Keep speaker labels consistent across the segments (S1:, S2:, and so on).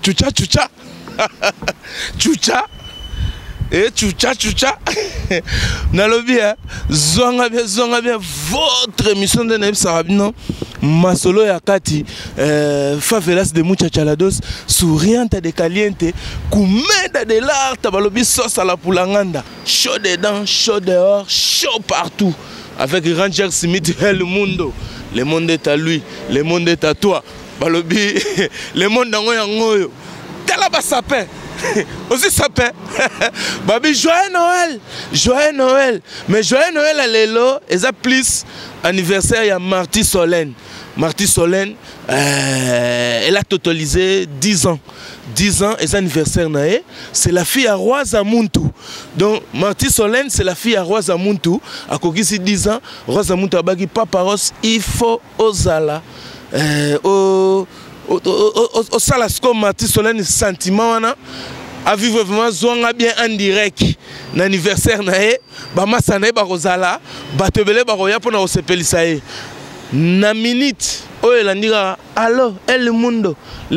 S1: Chucha, chucha. Chucha. Et chucha, chucha. Nalobi, zonga bien, votre émission de Naïb Sarabino, Masolo Yakati, Favelas de Muchachalados, souriante de caliente, Koumeda de l'art, Tabalobi sauce à la poulanganda, chaud dedans, chaud dehors, chaud partout. Avec Ranger Smith, le monde est à lui, le monde est à toi. Balobi, le monde est à moi. Talaba sapin. Aussi sapin. Babi, joyeux Noël. Mais joyeux Noël à l'élo, et ça plus anniversaire, il y a Marty Solène. Marty Solène, elle a totalisé 10 ans. 10 ans, et son anniversaire, c'est la fille à Roi Zamuntu. Donc, Marty Solène, c'est la fille à Roi Zamuntu. À Kokisi 10 ans, Roi Zamuntu a bagi paparos, il faut Ozala. Au Salasco Marty Solène sentiment à vivre vraiment zonga bien en direct l'anniversaire nae bama sanae barozala batebele baroya pour na osepelisa e na minute o elandira allo le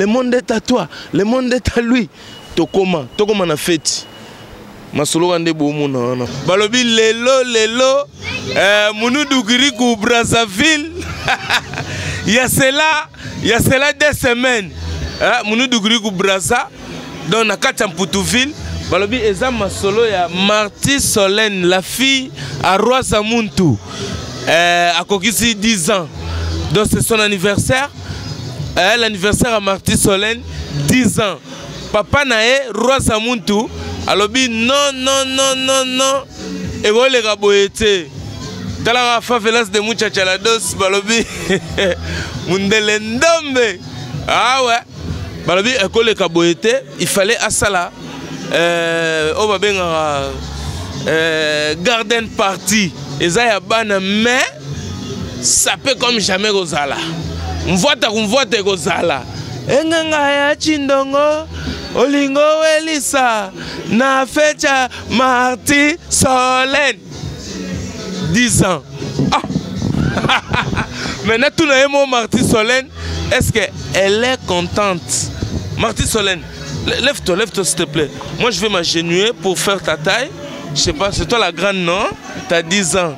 S1: monde est à toi, le monde est à lui tokoma na fête masolo ande bomuna balobi lelo munu dugiriku Brazzaville. Il y a cela 2 semaines. Munu dugiriku Brazza dans la Poutouville. Balobi eza masolo ya Marty Solène, la fille à Roi Zamuntu. A kokisi 10 ans. Donc c'est son anniversaire. L'anniversaire à Marty Solène, 10 ans. Papa nae Roi Zamuntu. Alobi non. Et voilà les raboyete. Dans la favelas de Muchachalados, Balobi, Mundele Ndombe. Ah ouais. Balobi, école de Kaboyete, il fallait à ça là. On va bien garden party. Et ça y a ban, mais ça peut comme jamais Rosala. On voit Rosala. Enganga ya chindongo, Olingo Elisa, na fecha Marty Solène. 10 ans. Ah. Maintenant, tout le monde Marty Solène, est-ce qu'elle est contente? Marty Solène, lève-toi s'il te plaît. Moi, je vais m'agenouiller pour faire ta taille. Je sais pas, c'est toi la grande, non? Tu as 10 ans.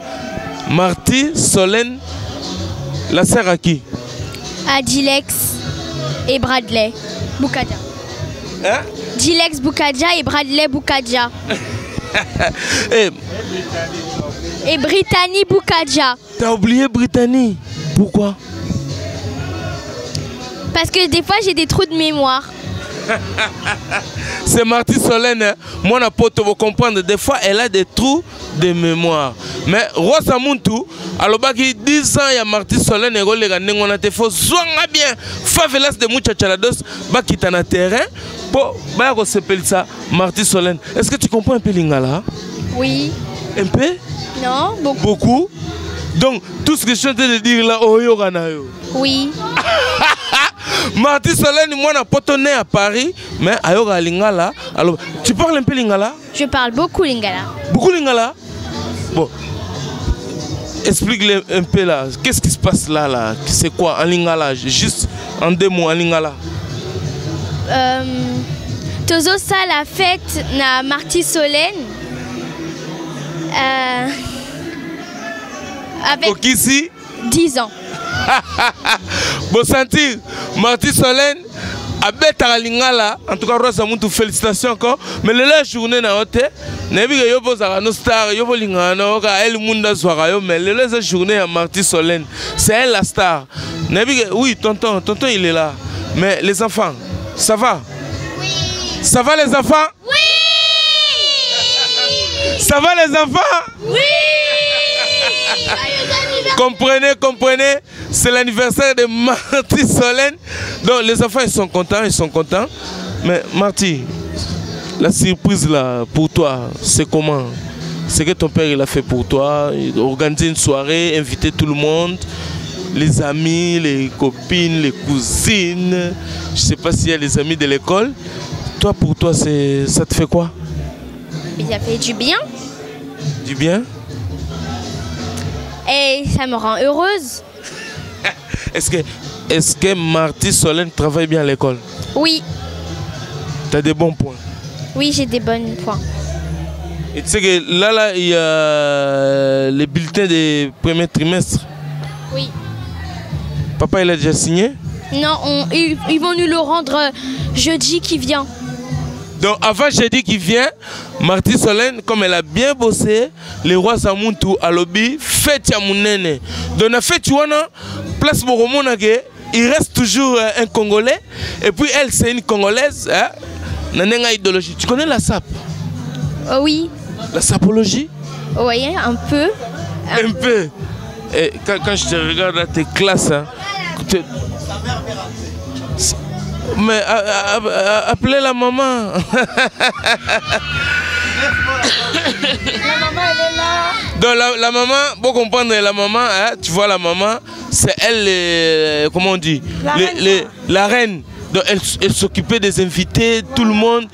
S1: Marty Solène, la sœur à qui?
S2: À Dilex et Bradley Boukadja.
S1: Hein?
S2: Dilex Boukadja et Bradley Boukadja. Et Brittany Boukadja.
S1: T'as oublié Brittany? Pourquoi?
S2: Parce que des fois j'ai des trous de mémoire.
S1: C'est Marty Solène, hein? Moi, on a pas vous comprendre. Des fois, elle a des trous de mémoire. Mais Roi Zamuntu, alors qu'il 10 ans, il y a Marty Solène et Rolé Gandeng, on a été faux. Sois bien, favelas de Muchachalados, qui est en terrain. Pour se pèle ça, Marty Solène. Est-ce que tu comprends un peu l'ingala?
S2: Oui.
S1: Un peu?
S2: Non, beaucoup.
S1: Beaucoup? Donc, tout ce que je suis en train de dire là, oh, yo,
S2: oui.
S1: Marty Solène, moi, on a potonné à Paris, mais à Yoga Lingala. Alors, tu parles un peu Lingala?
S2: Je parle beaucoup Lingala.
S1: Beaucoup Lingala? Bon. Explique-le un peu là. Qu'est-ce qui se passe là? C'est quoi en Lingala? Juste en 2 mots en Lingala.
S2: Tozo ça la fête na Marty Solène. Avec
S1: ici
S2: 10 ans.
S1: Bon sentir, Marty Solène, abetaka lingala en tout cas Rosa Muntu félicitations encore mais le la journée na hote nebi que yo bozaka no star yo bolingana no ka El Munda zwaka yo mais le la journée à Marty Solène c'est elle la star nebi que oui tonton il est là mais les enfants ça va oui ça va les enfants oui ça va les enfants oui comprenez, c'est l'anniversaire de Marty Solène. Donc les enfants ils sont contents. Mais Marty, la surprise là pour toi, c'est comment? C'est que ton père il a fait pour toi, organiser une soirée, inviter tout le monde, les amis, les copines, les cousines. Je sais pas s'il y a les amis de l'école. Toi pour toi ça te fait quoi?
S2: Ça fait du bien.
S1: Du bien?
S2: Et ça me rend heureuse.
S1: Est-ce que Marty Solène travaille bien à l'école?
S2: Oui.
S1: Tu as des bons points?
S2: Oui, j'ai des bons points.
S1: Et tu sais que là, il y a les bulletins des premiers trimestres.
S2: Oui.
S1: Papa, il a déjà signé?
S2: Non, ils vont nous le rendre jeudi qui vient.
S1: Donc avant jeudi qui vient, Marty Solène, comme elle a bien bossé, les rois Samuntu à lobby, fête ya munene. Donc la fête wana, place Boromona, il reste toujours un Congolais. Et puis elle, c'est une Congolaise. Nanenga idéologie. Tu connais la SAP?
S2: Oui.
S1: La sapologie?
S2: Oui, un peu.
S1: Un peu. Et quand je te regarde à tes classes, hein, mais appelez la maman.
S2: La maman, elle est là.
S1: Donc la maman, pour comprendre la maman, hein, tu vois la maman, c'est elle, comment on dit, la reine. Donc elle s'occupait des invités, tout le monde.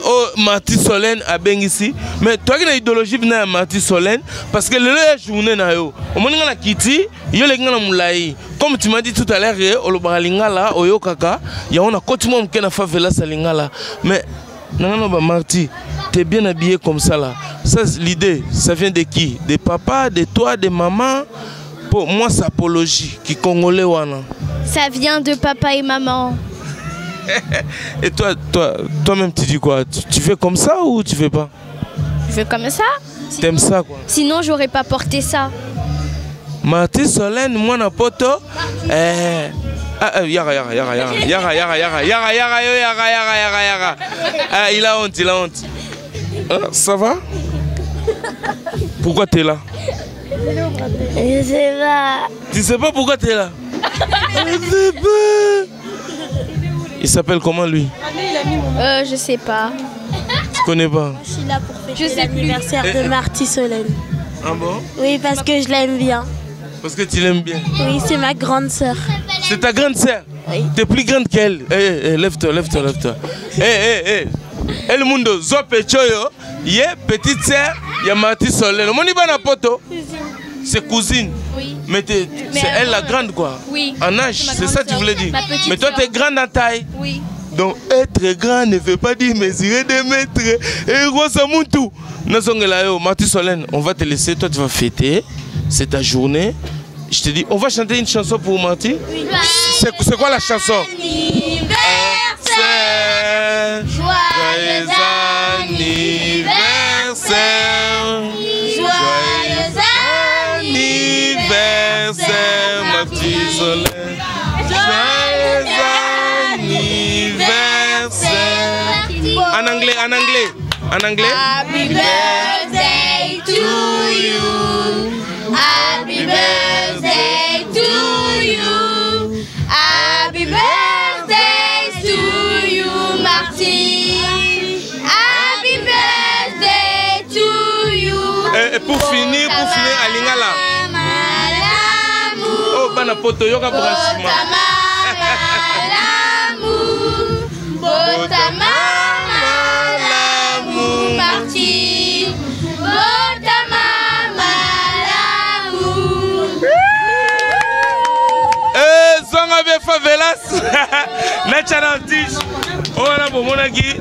S1: Oh, Marty Solène a bien ici. Mais toi qui as l'idéologie de Marty Solène, parce que le journée na yo, au moment où on a quitté, yo les gens moulai. Comme tu m'as dit tout à l'heure, au Lingala, au Yokaka, il y a un quotidien qui a fait favela salingala. Mais non, Marty, t'es bien habillé comme ça là. Ça, l'idée, ça vient de qui? Des papas, de toi, de maman. Pour moi, c'est apologie qui congolais wana.
S2: Ça vient de papa et maman.
S1: Et toi-même, tu dis quoi? Tu fais comme ça ou tu fais pas?
S2: Je fais comme ça.
S1: T'aimes ça quoi?
S2: Sinon, j'aurais pas porté ça.
S1: Marty Solène, moi na poto. Yara. Il a honte. Ça va? Pourquoi t'es là?
S2: Je sais pas.
S1: Tu sais pas pourquoi t'es là? Je sais pas. Il s'appelle comment lui?
S2: Je sais pas.
S1: Tu connais pas?
S3: Je suis là pour fêter l'anniversaire de Marty Solène.
S1: Ah bon?
S3: Oui, parce que je l'aime bien.
S1: Parce que tu l'aimes bien?
S3: Oui, c'est ma grande sœur.
S1: C'est ta grande sœur?
S3: Oui.
S1: T'es plus grande qu'elle. Lève-toi. El Mundo, Zope Choyo, yé petite sœur, il y a Marty Solène. On y va na poto? C'est cousine.
S2: Oui.
S1: Mais c'est elle la grande quoi?
S2: Oui.
S1: En âge, c'est ça que tu voulais dire? Mais toi tu es grande en taille?
S2: Oui.
S1: Donc être grand ne veut pas dire mesurer des mètres. Et Rosa Muntu. Marty Solène, on va te laisser, toi tu vas fêter. C'est ta journée. Je te dis, on va chanter une chanson pour Marty? Oui. C'est quoi la chanson?
S2: Anniversaire.
S1: Joyeux anniversaire. Joyeux anniversaire, Marty Solène. Joyeux anniversaire. En anglais.
S2: Happy birthday to you. Happy birthday to you. Happy birthday to you, Marty. Happy birthday to you.
S1: Et pour finir, à Lingala. Oh, bana poto yoga branchement.
S2: Marty.
S1: Favelas.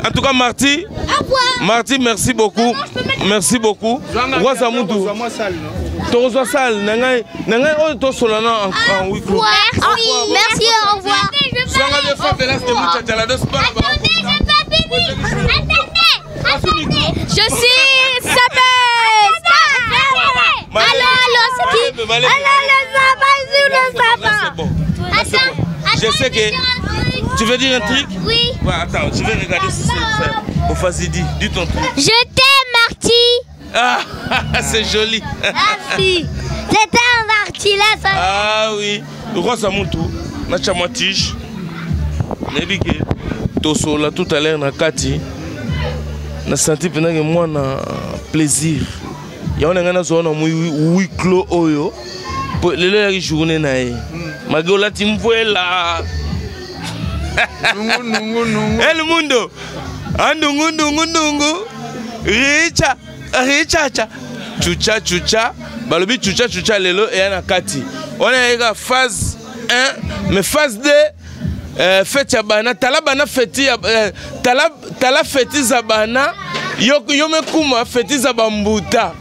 S1: En tout cas, Marty. Marty, merci beaucoup. Merci beaucoup. Rosa Muntu. Tozo sal. Nangai, oh, to solana en huis clos.
S2: Merci, au revoir.
S1: Zwanga bien favelas de Muchachalados.
S2: Attendez, j'ai pas fini. Attendez. Je suis sapeuse. Allô, c'est qui? Allô, le sapin.
S1: Attends, je sais que... Tu veux dire un truc?
S2: Oui.
S1: Ouais, attends, je vais regarder si c'est ça. Bon, vas-y, dis ton truc.
S2: Je t'aime, Marty.
S1: Ah, c'est joli.
S2: Merci. Je t'aime, Marty, là, ça.
S1: Ah oui. Rosa Moutou, Nacha Matich. Nebike. Toso, là, tout à l'heure, na Kati. Na senti pendant que moi, na plaisir. Il y a un zone où oui, clos oyo. Le journée nae. Magola timvuela. El mundo. Andungu. Richa. Chucha. Balobi chucha lelo et na kati. On a une phase 1, mais phase 2 fête ya bana talabana fête tala fête za bana yo me kuma fête za bambuta.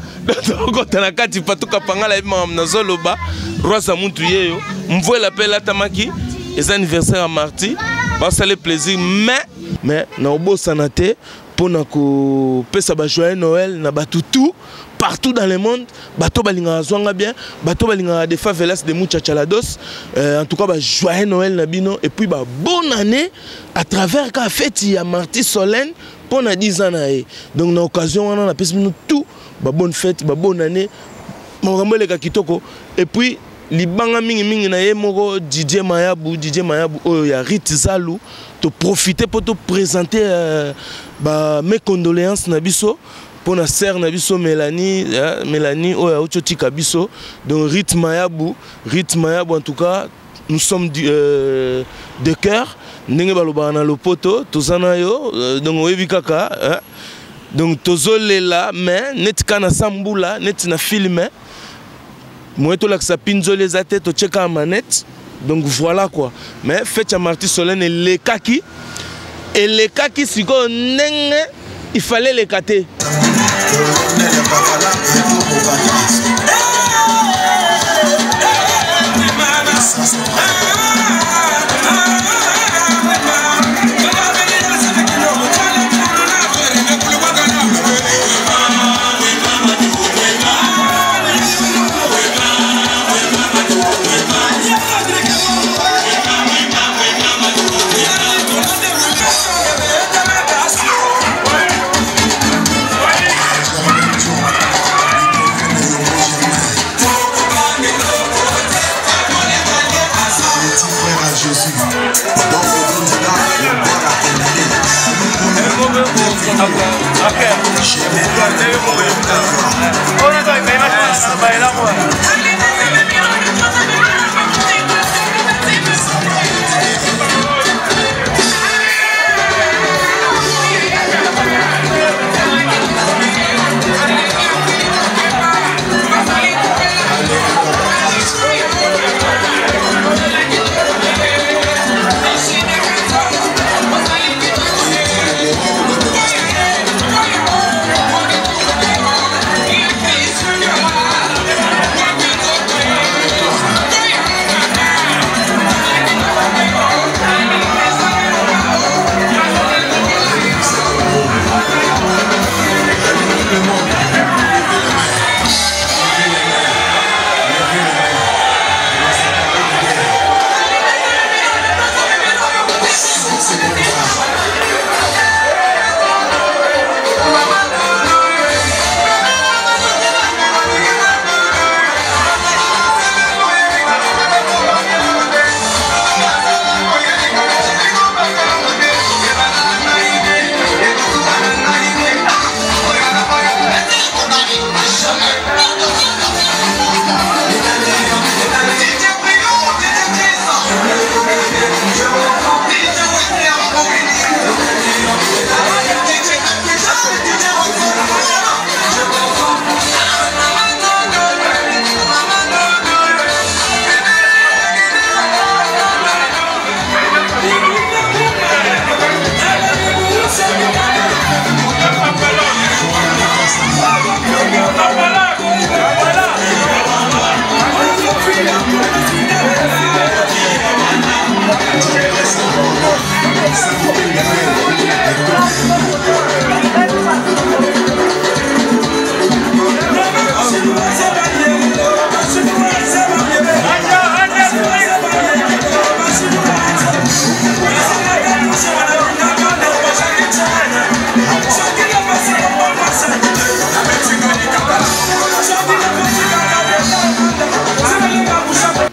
S1: Donc na kati patuka pangala imam na zoloba Rosa Muntu yeyo mvoe l'appel atamaki les anniversaires à Marty va ça le plaisir mais na obo sanate pour na ko pesa ba joyeux Noël na batutu partout dans le monde bato balinga zwanga bien bato balinga des favelas de Muchachalados en tout cas ba joyeux Noël na bino et puis ba bonne année à travers ka fête ya Marty Solène pour na 10 ans na e donc na occasion on a pesa nous tout ba bonne fête ba bonne année makambo le ka kitoko et puis libanga mingi na ye moko DJ Mayabu oyo ya Ritzalu to profiter pour te présenter mes condoléances na biso pour na sœur na biso Mélanie oyo ochotika biso donc Rit Mayabu en tout cas nous sommes de cœur ndenge baloba na lopoto tozana yo donc oyebi kaka donc tozolela mais netika na sambula net na filme moi tout là que ça pinzo les têtes au check à manette donc voilà quoi mais fête à Marty Solène et les kaki si quoi il fallait les cater.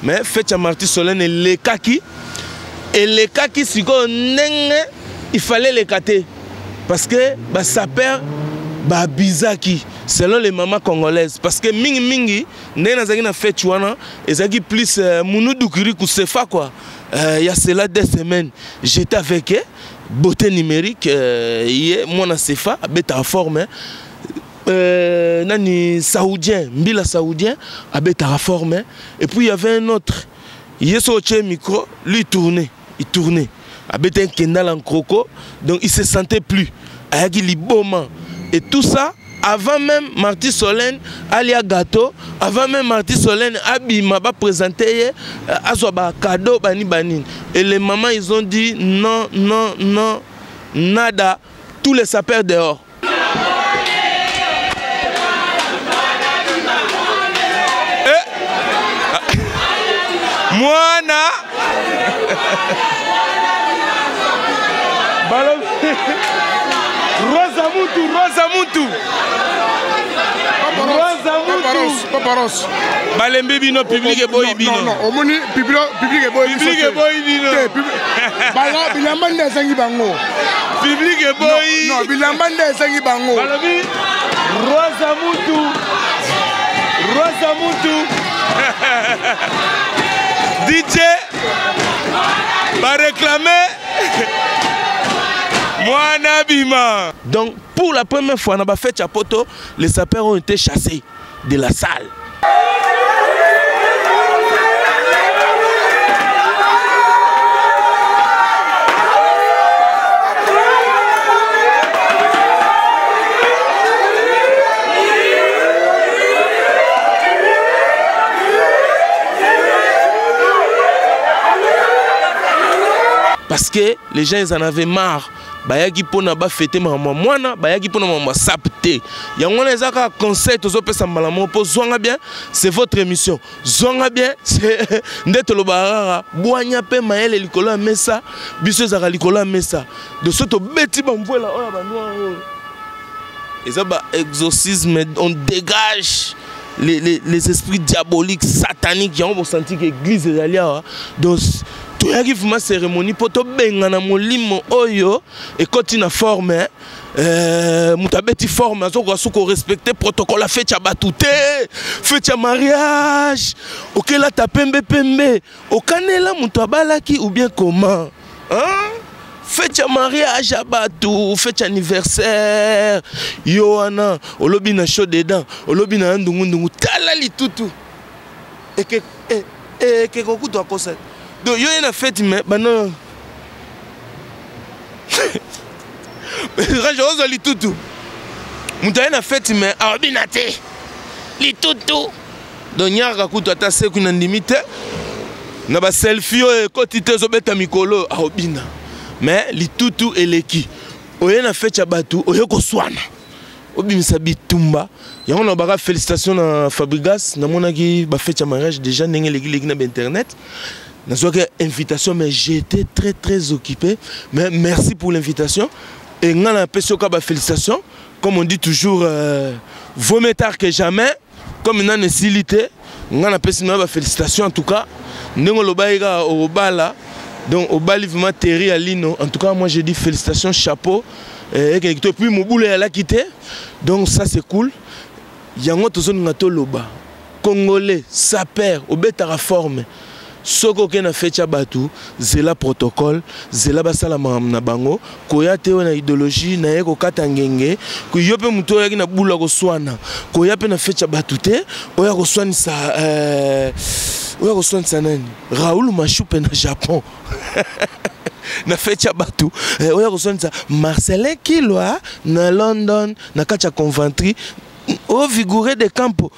S1: mais fête à Marty Solène et les kaki si il fallait les cater parce que bah ça perd bah bizaki selon les mamans congolaises parce que mingi nena zaki na fête wana ezaki plus Mounoudou Kirikou Sefa quoi. Il y a cela 2 semaines j'étais avec eux, beauté numérique moi na Sefa beta forme nani saoudien mbila saoudien beta forme et puis il y avait un autre il sur le micro lui il tournait abeta un kendal en croco donc il se sentait plus ayaki liboma et tout ça avant même Marty Solène alia gâteau avant même Marty Solène abima ba présenter azwa ba cadeau bani et les mamans ils ont dit non nada, tous les sapeurs dehors. Moana Rosa Moutou
S4: Paparos
S1: Balembe bino public et boy bino.
S4: Non, omoni public et boy bino.
S1: Public et boy bino.
S4: Bala bilambande sangi bango.
S1: Public et boy.
S4: Non, bilambande sangi bango.
S1: Balobi Rosa Moutou DJ va réclamer Moana Bima. Donc pour la première fois, on a fait Chapoto, les sapeurs ont été chassés de la salle. Parce que les gens ils en avaient marre. Bayaki pona ba fêter maman mwana, bayaki pona maman sapte. Yangona ezaka conseil tozo pesa malamo po zonga bien, c'est votre émission. Zonga bien, c'est ndeto lo barara, boanya pe maele likolo mesa, biso zaka likolo mesa. De soto beti ba mvela oya ba noa. Et ça ba exorcisme, on dégage les esprits diaboliques, sataniques qui ont senti que l'église est allée. Donc tu as vu ma cérémonie pour te benga na molimo oyo et continue à former mutabeti forme azoko respecter protocole a fait batouté fait mariage OK là ta pembe okanela mutabala ki ou bien comment hein fête mariage à batou fête anniversaire yoana olobi na chaud dedans olobi na ndungu tala litutu et que kokuto akosa. Donc, il y a une fête, mais non. Je lis tout. Il y a une fête, mais ordinateur. Lis tout. Donc, il y a un coup de tasse qui est limité. Il y a un selfie, il y a un mikolo. Mais lis tout et les qui. Il y a une fête, il y a un soana. Il y a bitumba. Il y a une félicitation à Fabrigas. Il y a une fête de mariage déjà dans l'internet. J'ai une invitation, mais j'étais très occupé. Mais merci pour l'invitation. Et on a une félicitation. Comme on dit toujours, vaut mieux tard que jamais. Comme une nécessité, on a une félicitation en tout cas. Nous avons au bala. Donc au bal vraiment Terry Alino. En tout cas, moi j'ai dit félicitations, chapeau. Et puis mon boulot elle a quitté. Donc ça c'est cool. Il y a un autre zone loba. Congolais, sapeur, au bétara forme. Soko ke na fecha batu, zela protocole, zela basala na bango, koya te na idéologie na eko kata ngenge, ko yope muto yaki na bula ko swana, koya pe na fecha batu te, oya ko swanisa nani? Raoul Mashupe na Japon. Na fecha batu, oya ko swanisa Marcelin Kilwa na London, na kacha Coventry, o Vigouré de Campo,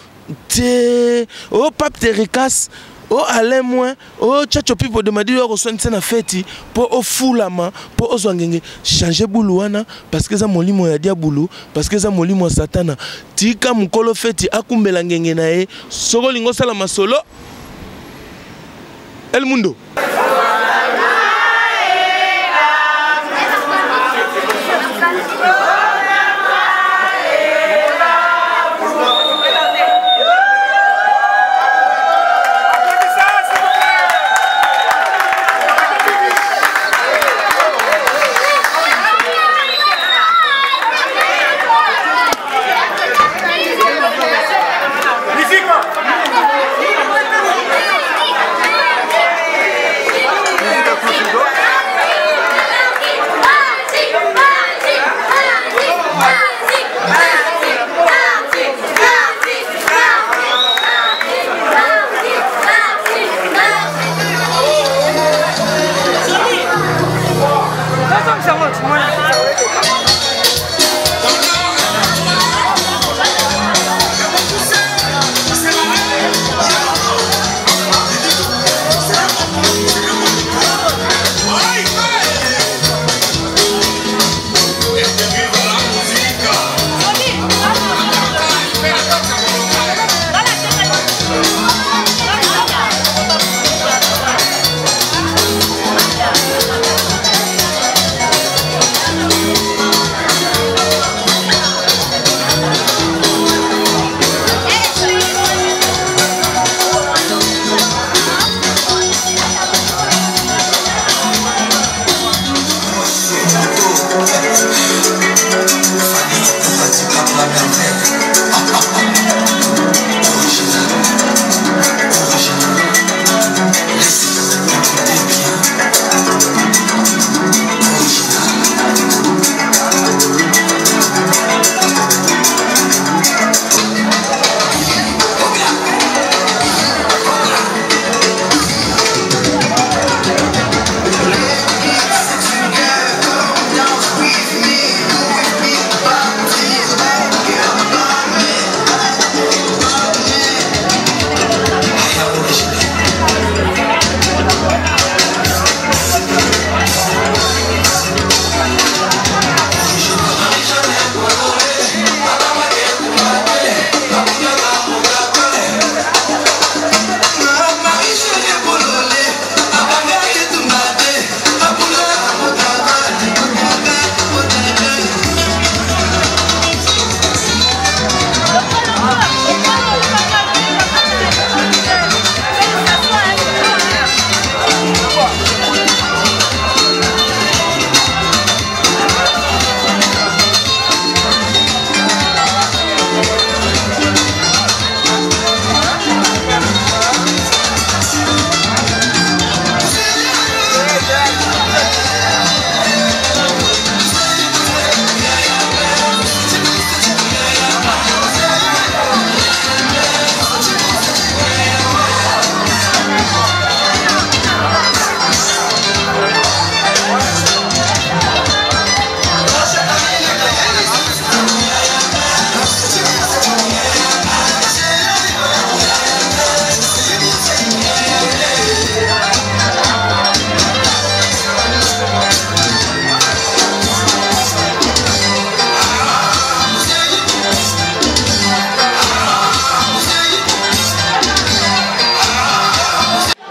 S1: te o Pape Tericas. Oh allez moi, oh tchacho pipo de madi yo so na fête pour au foulama pour au zangenge changer boulouana parce que ça molimo ya dia boulou parce que ça molimo satana tika mukolo fête akumbela ngenge na e soko lingo sala masolo El Mundo.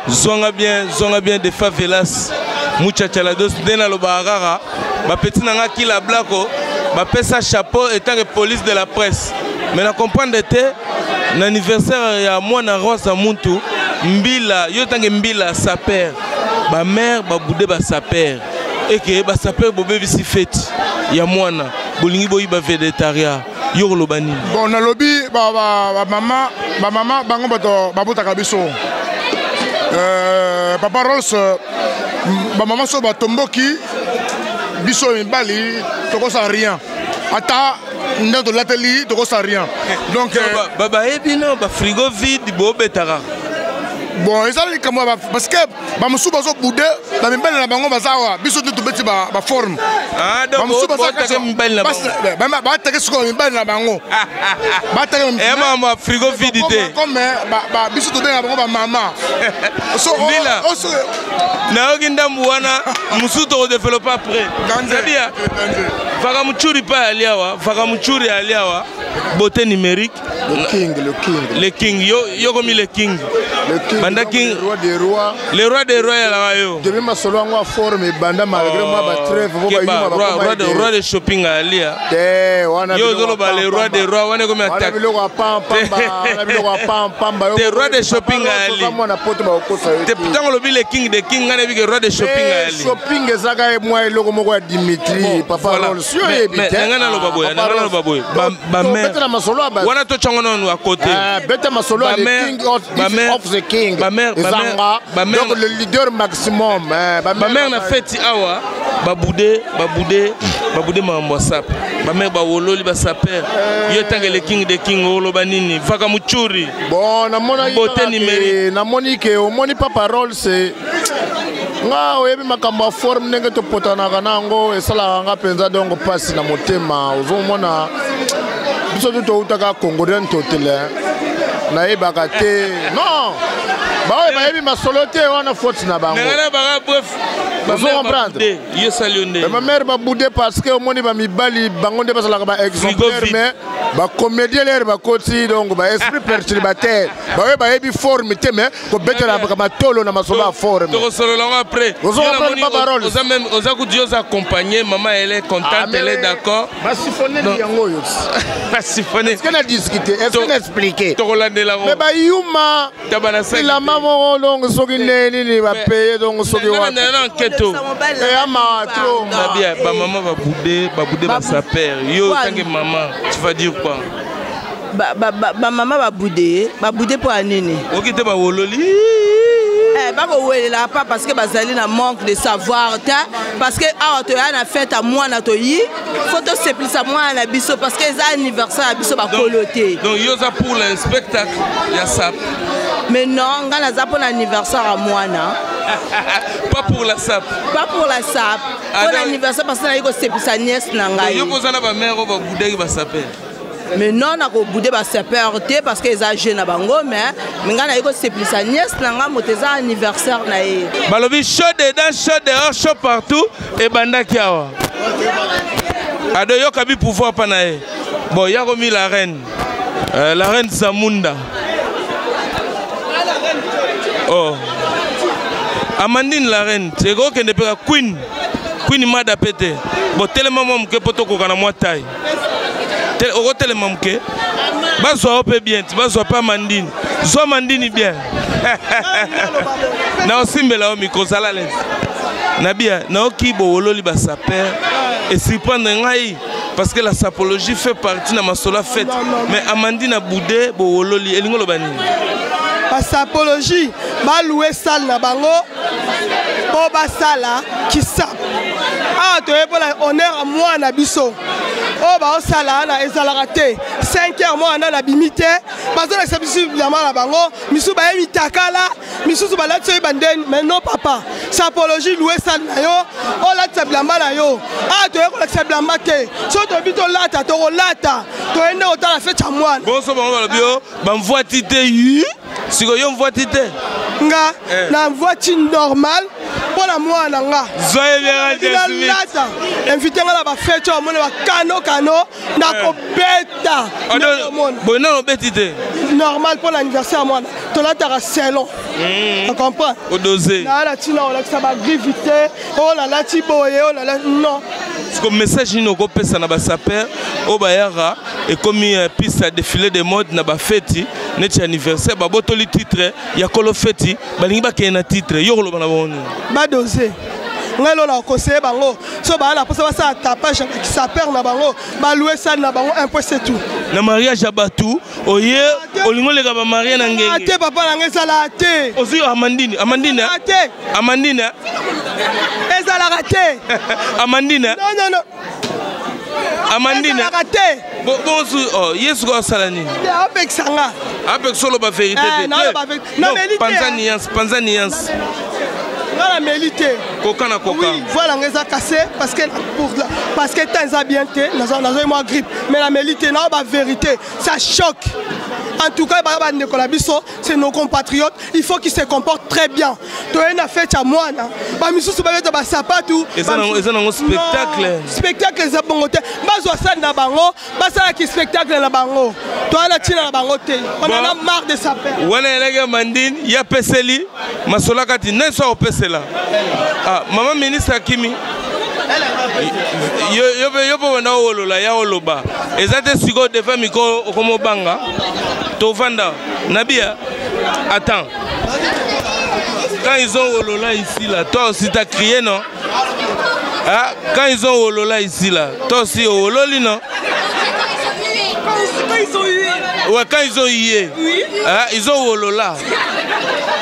S1: zonga bien de favelas muchachalados dena lo barara ba petit nanga ki la blako ba pesa chapeau étant que police de la presse mais na comprendre te l'anniversaire ya mwana rosa muntu mbila yo tange mbila sa père ba mère ba boudé ba sa père et que ba sa père bobé bisi fête ya mwana bolingi boyi ba végétarien yo lo bani
S4: bon na lobby ba mama bango bato babutaka biso papa Rolls ba maman so ba tomboki biso mibali toko sa rien ata ndato lateli toko sa rien donc
S1: baba ebino ba frigo vide bo betara
S4: bon ezali comme parce que ba musu bazo boudé ba mibali na bango bazawa biso tout beti ba forme
S1: ah donc ba musu bazo mibali na bango
S4: ba take siko mibali na bango ba take
S1: mama frigo vide te
S4: comme ba biso tout benga bango ba mama so
S1: na oginda mwana musu to développer après c'est-à-dire faka muchuri pa aliawa faka muchuri aliawa beauté numérique le king yo comme le king banda king le roi des rois la yo
S4: depuis ma solo ngwa forme banda malgré moi ba trêve
S1: roi de shopping alia yo zolo ba le roi des rois wane comme attaque le roi de shopping alia te putain le le king de king ngane bi roi de shopping alia
S4: shopping ezaka e moi eloko moko ya Dimitri papa Rolls yo ebite
S1: ngana lo baboy ba mère wana to chango non à côté
S4: bête ma solo le king of the king donc le leader maximum
S1: ba mère na fête awa ba boudé mambo sap ba mère ba wololi ba saper yo tange le king de king olo banini faka muchuri
S4: bon na mona
S1: beauté numérique
S4: na monique o moni papa Rolls c'est nga oyebi makambo ya forme ndenge topotanaka nango esalaka nga mpenza dongo mpasi na motema ozomona biso tu toutaka congolien totele nayebaka te non baoye bayebi masolo te wana faute na bango ma mère baboude parce que omoni bamibali bango nde basalaka baexemplaire mais bacomédien lere bakoti donc baesprit perturbateur baoye bayebi forme te mais kobetelaka matolo na masolo ya forme
S1: oza kudi oza accompagné maman elle est contente elle est d'accord
S4: basifoneli yango oyo
S1: basifoneli
S4: est-ce que na discuter est-ce que na expliquer
S1: tokolandela
S4: mais bayuma ilama moko donc soki nini bapeye donc soki
S1: wapi
S4: ama trop
S1: nabia ba maman baboude ba sa père yo tangue maman tu vas dire quoi
S5: ba maman baboude pour anene
S1: okite ba wololi
S5: bakowelela pas parce que bazali na manque de savoir parce que awa toya na fête à mwana toyi faut to seplisa mwana na biso parce que c'est anniversaire à biso bakoloté
S1: donc yo za pour le spectacle ya sap
S5: mais non nga naza pour l'anniversaire à mwana
S1: pas pour la sap
S5: pour l'anniversaire parce que na yiko seplisa nièce na ngai
S1: yo bozana ba mère ba boudeki ba sapé
S5: mais non na ko boudé ba sapeur te parce que eza jeune na bango mais nga na yiko seplisa nièce na nga moteza anniversaire na ye
S1: balobi chaud dedans chaud dehors chaud partout et bandaki awa ado yo kabi pouvoir pa na ye bon ya komi la reine Zamunda oh Amandine la reine c'est gros que ne peut queen mada pété bon tellement moi que poto ko kana moi taille au tellement que bazo peu bien tu bazo pas Amandine zo Amandine bien na osimbela o micro sala lens na bien na okibo wololi ba sa père et surprendre ngai parce que la sapologie fait partie de ma sola fête mais Amandine a boudé bo wololi elingo lo bani
S6: la sapologie ba louer salle na bango po ba sala ki sap ah to ebola honneur à moi na biso oh ba osala na ezalaka te 5h moi na bimité parce que ça biso la mala bango misu ba yemi takala misu ba la tsoy banden mais non papa sapologie louer salle na yo oh la tsablamba na yo ah to yeko la tsablamba te so to bito lata to lata to ende otala fête à moi
S1: bon so bango ba bio ba mvoa tité yi siko yo mvoa tité
S6: nga na voiture normale pour na mwana nga.
S1: Zoé Vera Jasmine.
S6: Invité nga na ba fête au monde ba kano na ko beta.
S1: Bon non betité.
S6: Normal pour l'anniversaire moi. To la tara salon. Tu comprends?
S1: Au dosé.
S6: Na la tina on ça va grivité. Oh là là tiboye oh là là non.
S1: Parce que message ni ko pesa na ba saper au bayara et comme piste à défilé de mode na ba fête net anniversaire ba botoli titre ya kolo fête balingi ba kena titre yo lo bana boni.
S6: Ba dosé. Ngalo na conseiller bango so ba na posa ba sa tapage qui saper na bango ba louer ça na bango un peu c'est tout.
S1: Na mariage abatu oye olingo le ba mariage na ngenge.
S6: Ate papa na ngesa la ate.
S1: Ozi Amandine
S6: Ate.
S1: Amandine.
S6: Eza la raté.
S1: Amandine.
S6: Non.
S1: Amandine.
S6: Eza la raté.
S1: Bon oh yesu ko salani.
S6: Avec sanga.
S1: Avec solo ba vérité.
S6: Non,
S1: panza nuance.
S6: La mélité.
S1: Coca.
S6: Oui, voilà, on les a cassés parce que t'as bien été, moi grippe. Mais la mélité, non, la vérité, ça choque. En tout cas, c'est nos compatriotes. Il faut qu'ils se comportent très bien. Tu as une fête à moi,
S1: ils ont un spectacle.
S6: Spectacle, c'est bon. Spectacle, on en a marre de ça.
S1: Il y a Peseli, Masola Kati, n'est pas au Pesela. Maman ministre Akimi. Yo na olola ya oloba ezate siko defa miko okomo banga to vanda Nabia attends quand ils ont olola ici là toi aussi t'as crié non quand ils ont olola ici là toi aussi ololi non quand ils ont hué ouais quand ils ont hué oui ils ont olola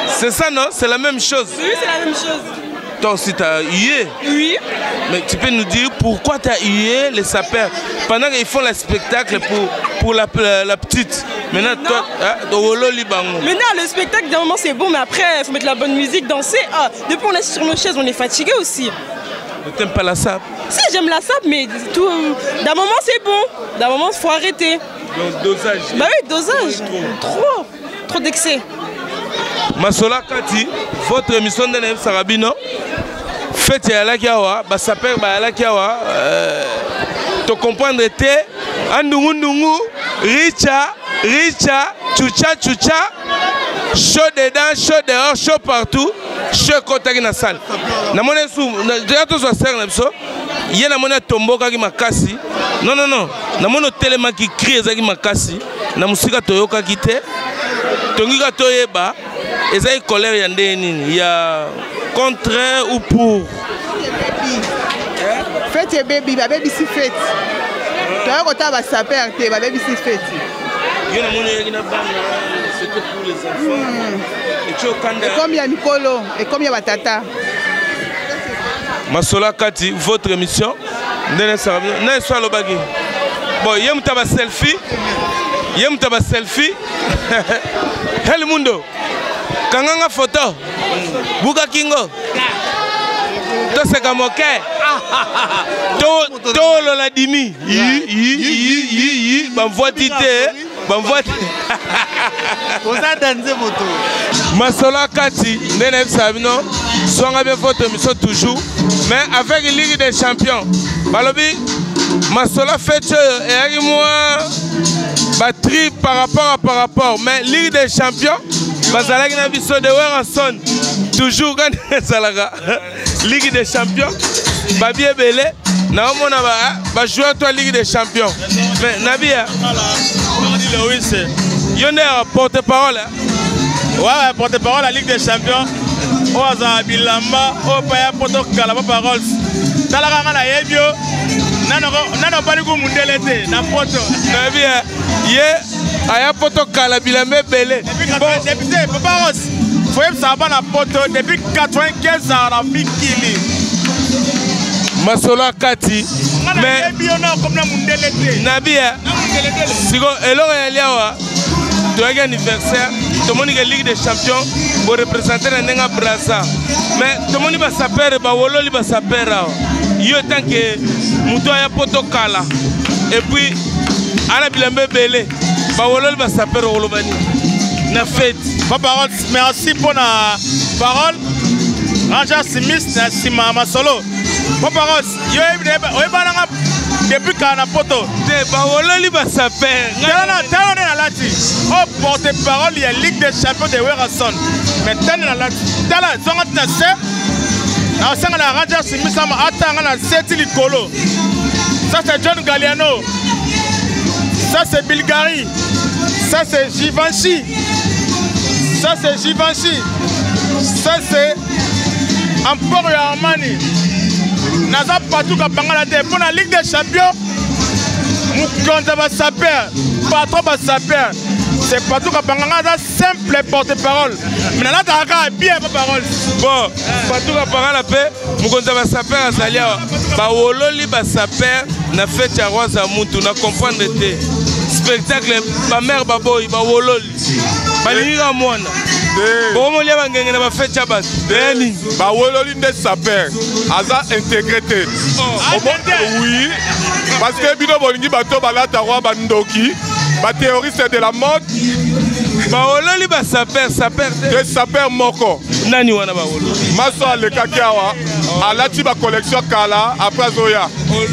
S1: c'est ça non c'est la même chose oui c'est la même chose. Toi aussi tu as hué. Oui. Mais tu peux nous dire pourquoi tu as hué les sapeurs pendant qu'ils font le spectacle pour la petite. Maintenant, toi,
S7: maintenant, le spectacle d'un moment c'est bon, mais après il faut mettre la bonne musique, danser. Depuis on est sur nos chaises, on est fatigué aussi.
S1: Tu n'aimes pas la sape?
S7: Si, j'aime la sape, mais tout, d'un moment c'est bon, d'un moment il faut arrêter.
S1: Donc dosage.
S7: Bah oui, dosage. Trop d'excès.
S1: Masola Kati, votre émission de Nef Sarabino, faites à la Kiawa, Bassaper à la Kiawa, te comprendre était Andungu, Richa, Chucha, chaud dedans, chaud dehors, chaud partout, chaud côté na salle. Na mona sou, déjà tout ça sert na so. Yé na mona tomboka ki makasi. Non, na mona telema qui crie ezaki makasi. Na musika toyoka kite. Tongika toyeba. Ezaki colère yande nini? Ya contre ou pour?
S8: Fête baby, baby si fête. Toi quand tu vas saper te baby si fête.
S1: Yo na mona yaki na banga, c'était pour les enfants.
S8: Et comme il y a Mikolo, et comme il y a Batata.
S1: Masola Kati, votre émission. N'est soit le bagui. Bon, yem taba selfie. Hel mundo. Kanganga photo. Buga kingo. To se kamoke. To lola dimi. Masola Kati, Nenef Sabino, soit avec votre émission toujours, mais avec la Ligue des Champions. Balobi, Masola fait et moi, batterie par rapport, mais Ligue des Champions, Bazalak n'a vu ça de Werrason, toujours quand Salaga, Ligue des Champions, Babie Belé, Naomona va jouer à toi Ligue des Champions. Mais Nabia, Yonne porte-parole.
S9: Ouais, porte-parole la Ligue des Champions. Oza Bilamba, Opaya Poto Kalaba Paroles. Talaka na yebio. Nano pas du mundelete na poto.
S1: Nabia, aya Poto Kalabilamba belé.
S9: Depuis Papa Rose. Faut y savoir na poto depuis 95 ans na Bikili.
S1: Masola Kati. Mais Nabia, sigo elo eliawa. Tu as un anniversaire, tout le monde est Ligue des Champions pour représenter la Brasa. Mais tout le monde va s'appeler, il va s'appeler. Il y a tant que Moutoya Potokala. Et puis, Anna Bilambe Belé, il va s'appeler Rolobani. Na fête.
S9: Papa, merci pour la parole. Ranger Smith na sima masolo. Papa Rose, yo ebananga depuis kana poto.
S1: Te ba wololi ba saper.
S9: Tala na lati. O porte-parole ya Ligue des Champions de Werason. Mais tala na lati. Tala zonga na se. Na sanga na Ranger Smith sama atanga na seti likolo. Ça c'est John Galliano. Ça c'est Bulgarie. Ça c'est Givenchy. Ça c'est Givenchy. Ça c'est Emporio Armani. Naza partout ka bangala te pour la Ligue des Champions. Mukonza ba saper, patron ba saper. C'est partout ka bangala simple porte-parole. Mais là ta bien parole.
S1: Bon, partout ka bangala pe mukonza ba saper azalia ba wololi ba saper na fête ya roi za mutu na comprendre te. Spectacle ba mère ba boy ba wololi. Ba linga mwana. Bon, on va gagner la fête à base.
S10: Bah, wololi ne saper. Aza intégrité. Oui. Parce que bino bolingi bato balata roi bandoki. Ba théoriste de la mode.
S1: Bah, wololi ba saper
S10: de saper moko.
S1: Nani wana ba wololi.
S10: Maso aleka kiawa. Alati ba collection kala après zoya.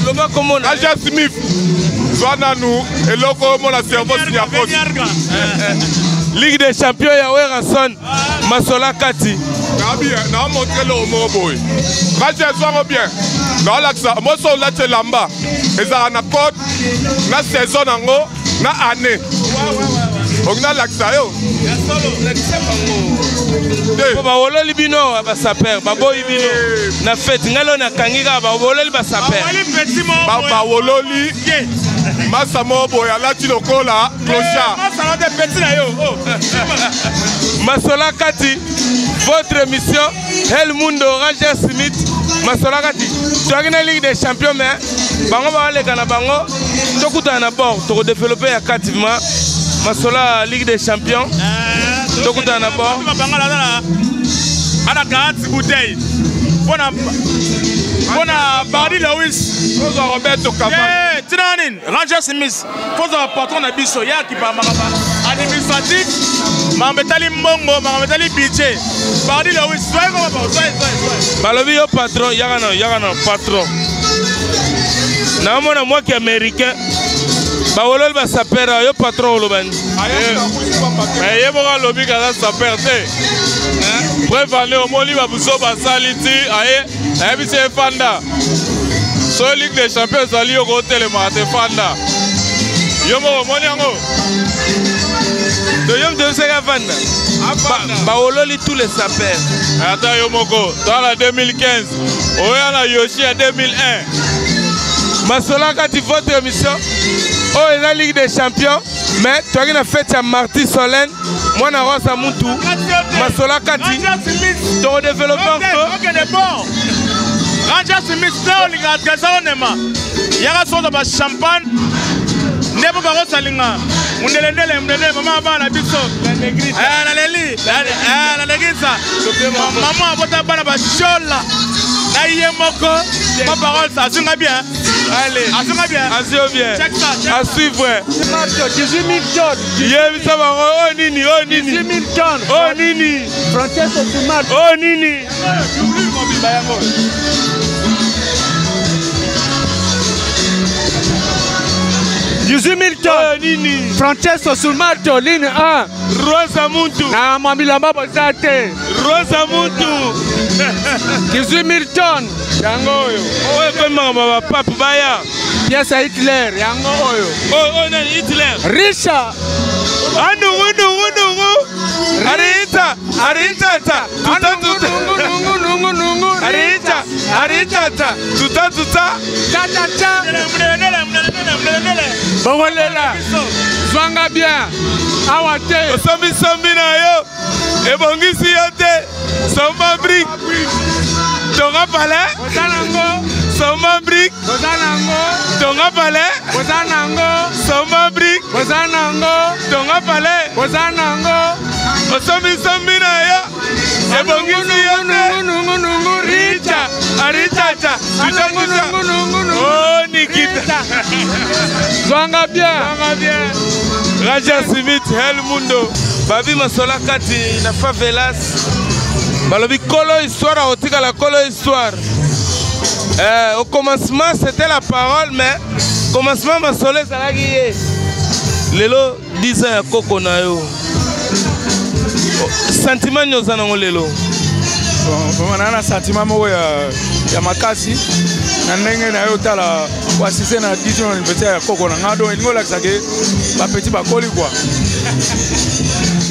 S1: Loba comment on a
S10: Ranger Smith. Soit nous et loko mon la cerveau signakos.
S1: Ligue des Champions ya Werason Masola Kati.
S10: Na montré le homo boy. Ranger soit bien. Na laksa mo so la lamba. Eza na code na saison nango na année. On a laksa yo.
S1: Ya solo laksa bango. Ba wololi bino ba saper ba boy bino. Na fête ngalo na kangiga ba wololi ba saper.
S10: Ba wololi. Massa Mobo ya lati lokola clochard.
S9: Massa de petit na yo.
S1: Masola Kati, votre émission El Mundo Ranger Smith. Masola Kati, tu as gagné Ligue des Champions mais bango ba le kana bango tokuta na bord to développer activement Masola Ligue des Champions. Tokuta na bord.
S9: Ana 40 bouteilles. Bona Bardi Lewis,
S10: Rosa Roberto Cavani.
S9: Tinanin, Ranger Smith, faut un patron na biso ya ki ba makaba. Administratif, mambetali mbongo, mambetali budget. Bardi Lewis, soyez.
S1: Balobi yo patron, yagana patron. Na mona moi qui américain. Ba wolol ba sapera yo patron olobani.
S10: Mais yeboka lobi kaza saperte. Bref, allez au Moli Babuso Basaliti, aïe, aïe, c'est Fanda. So Ligue des Champions, Zali au côté le Marate Fanda. Yomo, Moniango.
S1: De Yom de Sega Fanda. Baololi tous les sapeurs.
S10: Attends, Yomoko, dans la 2015, Oyana Yoshi en 2001.
S1: Masola Kati, votre émission. Oh, et la Ligue des Champions. Mais tu as une fête à Marty Solène. Moi, je suis à Moutou. Masola Kati. Tu as développé encore.
S9: Ranger Smith, il y a un trésor. Il y a un sorte de champagne. Nebo baro salinga. Mundelendele mama bana biso. La leli. La legisa. Maman bota bana ba shola. Na yemoko. Ma parole ça asunga bien.
S1: Allez.
S9: Asunga bien.
S1: Asio bien.
S9: Check ça.
S1: À suivre.
S11: 18 000 tonnes.
S1: Yemi ça va. Oh nini.
S11: 18 000 tonnes.
S1: Oh nini.
S11: Francesco Sumato.
S1: Oh nini.
S11: 18 000 tonnes. Francesco Sumato, ligne 1.
S1: Rosa Muntu.
S11: Na Mambilamba Bozate.
S1: Rosa Muntu.
S11: 18 000 tonnes. Yango oyo.
S1: Oyo koma baba papa baya.
S11: Pièce à Hitler. Yango oyo.
S1: Oh nani Hitler.
S11: Richard.
S1: Nungu. Arita. Arita. Tuta.
S11: Cha. Bongolela. Zwanga bien. Awate.
S1: Sombi na yo. Ebongisi yote. Soma brick. Tonga palais.
S11: Ozanango.
S1: Soma brick.
S11: Ozanango.
S1: Tonga palais.
S11: Ozanango.
S1: Soma brick.
S11: Ozanango.
S1: Tonga palais.
S11: Ozanango.
S1: Sombi na yo. Ebongisi yote.
S11: Nungu.
S1: Richa. Tuta. Oh Nikita.
S11: Zwanga bien.
S1: Ranger Smith, El Mundo. Babi Masola Kati na favelas. Balobi Kolo Histoire à Otika la Kolo Histoire. Au commencement c'était la parole, mais au commencement ma soleil ça l'a guillé. Lelo 10 ans ya Koko na yo. Sentiment nyoza na lelo.
S11: Bon, on a un sentiment mo ya makasi. Na ndenge na yo tala kwa sise na 10 ans anniversaire ya Koko na ngado ngo la kisake ba petit ba koli quoi.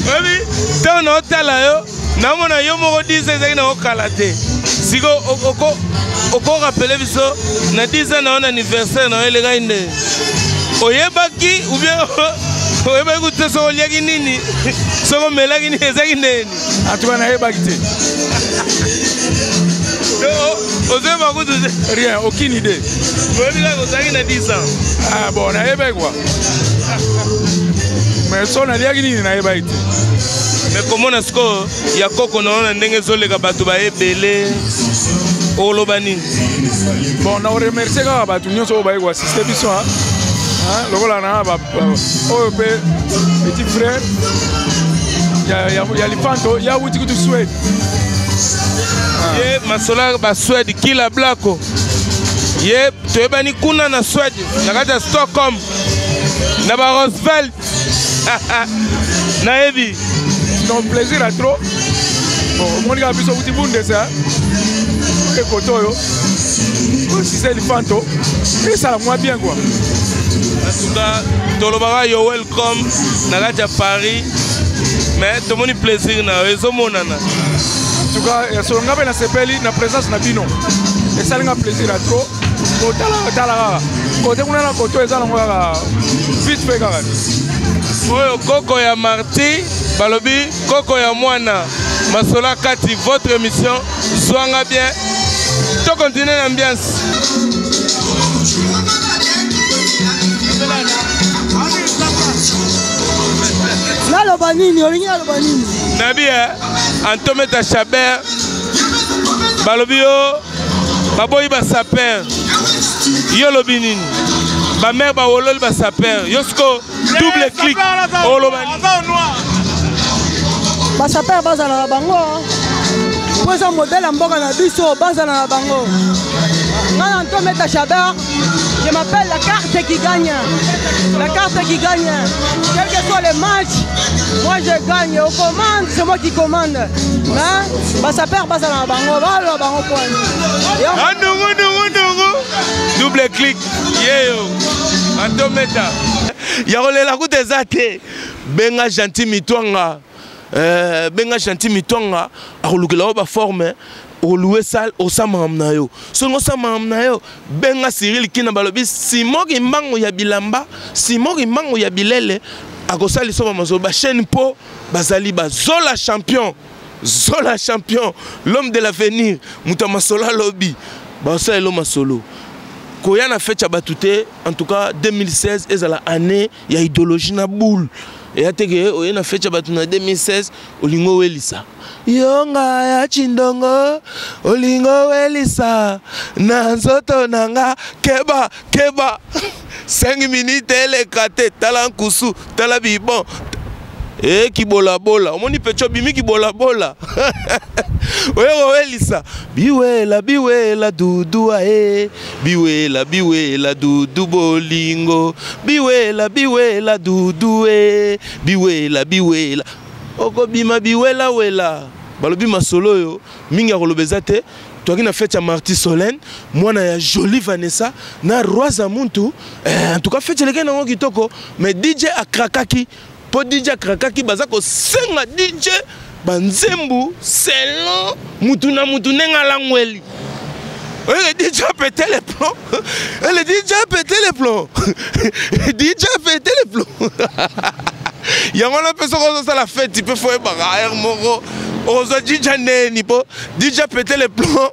S1: Oui, tant na tala yo na mona yo mo 10 ans na okalate. Siko oko rappeler biso na 10 ans na on anniversaire na ele gainde. Oyebaki ou bien oyebaki kutte so liaki nini? So melaki ni ezaki nini?
S11: Atuba na yebaki te. Rien, aucune idée.
S1: Na 10 ans.
S11: Ah bon, na yebaki quoi. Mais so na liaki nini na yebaki te.
S1: Mais comment est-ce que ya Koko na ndenge zoleka bato ba ebele olobani?
S11: Bon, na remercier ka bato nyonso ba yeko assisté biso hein. Lokola na ba petit frère. Ya lifanto, ya wuti kutu Suède.
S1: Ye masola ba Suède kila blako. Ye toyebani kuna na Suède, na kata Stockholm. Na ba Roosevelt. Na ebi.
S11: Donc plaisir à trop. Bon, mon gars biso wuti bunde ça. Et kotoyo. Si c'est lifanto, et ça moi bien quoi.
S1: En tout cas, Tolobara, you're welcome. Nagaja Paris. Mais tout le monde plaisir na rezo monana.
S11: En tout cas, il y a sepeli na présence na bino. Et ça a plaisir à trop. Tala côté on a côté ça on vite fait quand même.
S1: Oyo Koko ya Marti, balobi Koko ya Mwana. Masola Kati, votre émission soanga bien. To continuer l'ambiance. Nabi Antometa Chaber Balobio Baboyi ba saper Yo lobinini ba mère ba wolol ba saper Yosko double clic Olobani
S6: ba saper bazala na bango pour ça modèle mboka na biso bazala na bango ngana Antometa Chaber. Je m'appelle la carte qui gagne. La carte qui gagne. Quel que soit les matchs, moi je gagne. On commande, c'est moi qui commande. Hein? Bah ça perd, bah ça va bango, bah bango point.
S1: Double clic. Yo. Antometa. Yarole la route ezate. Benga gentil mitwanga. Benga gentil mitwanga. Arulukela ba forme. Oluwe sal osama amnayo songo sama amnayo benga Cyril kina balobi simoki mbango ya bilamba simoki mbango ya bilele akosali soma mazo ba chaîne po bazali ba zola champion l'homme de l'avenir muta masola lobby ba ça elo masolo koya na fête ya batute en tout cas 2016 ezala année ya idéologie na boule et atege oya na fête ya batuna 2016 olingo welisa Yonga ya chindongo olingo welisa na nzoto nanga keba 5 minutes ele kate tala nkusu tala bibon kibola bola omoni pecho bimi kibola bola oyo welisa biwela dudu biwela dudu bolingo biwela dudu biwela oko bima biwela wela balobi masolo yo mingi akolobeza te toaki na fête ya Marti Solène mwana ya Jolie Vanessa na Roisa Muntu en tout cas fête leke nango kitoko mais DJ akrakaki po DJ akrakaki baza ko senga DJ banzembu selon mutu na mutu nenga langweli. Le DJ a pété les plombs. Le DJ a pété les plombs. DJ a pété les plombs. Il y a une personne qui a la fête, tu peux faire un moro. On a dit DJ a pété les plombs.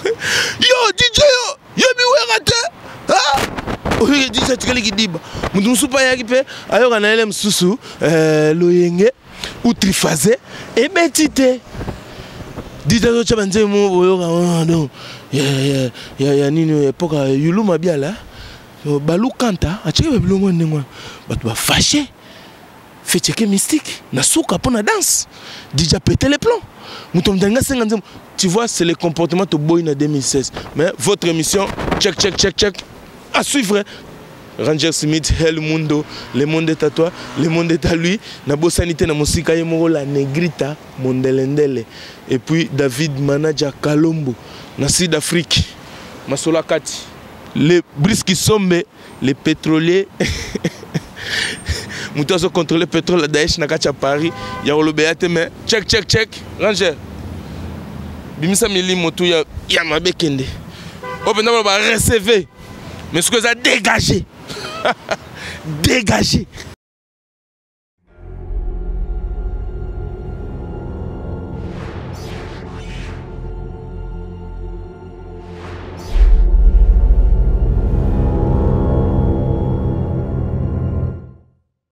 S1: Yo, DJ, yo, yo, DJ, tu es dit, nous sommes pas équipés. Alors, on a un sous loyenge ou triphasé et betité. DJ, tu as dit, non. Ya nini epoka yulu mabiala balu kanta achike bilongo ndengwa batu ba fâché Fetieke mystique. Na souka pour la danse. Déjà péter les plombs. Tu vois, c'est le comportement de Boy en 2016. Mais votre émission, check. À suivre. Ranger Smith, le monde est à toi, le monde est à lui. Nabo sanité na musika yemoro la negrita mondelendele. Et puis David Manaja Kalombo, na Sud-Afrique. Masola Kati. Les Briski Sombe, les pétroliers. Nous avons contrôlé le pétrole Daesh na Kacha Paris. Ya le béate mais check. Ranger. Bimisa mili moto ya mabekende. Open ba recevoir. Mais ce que ça dégagé. Dégagé.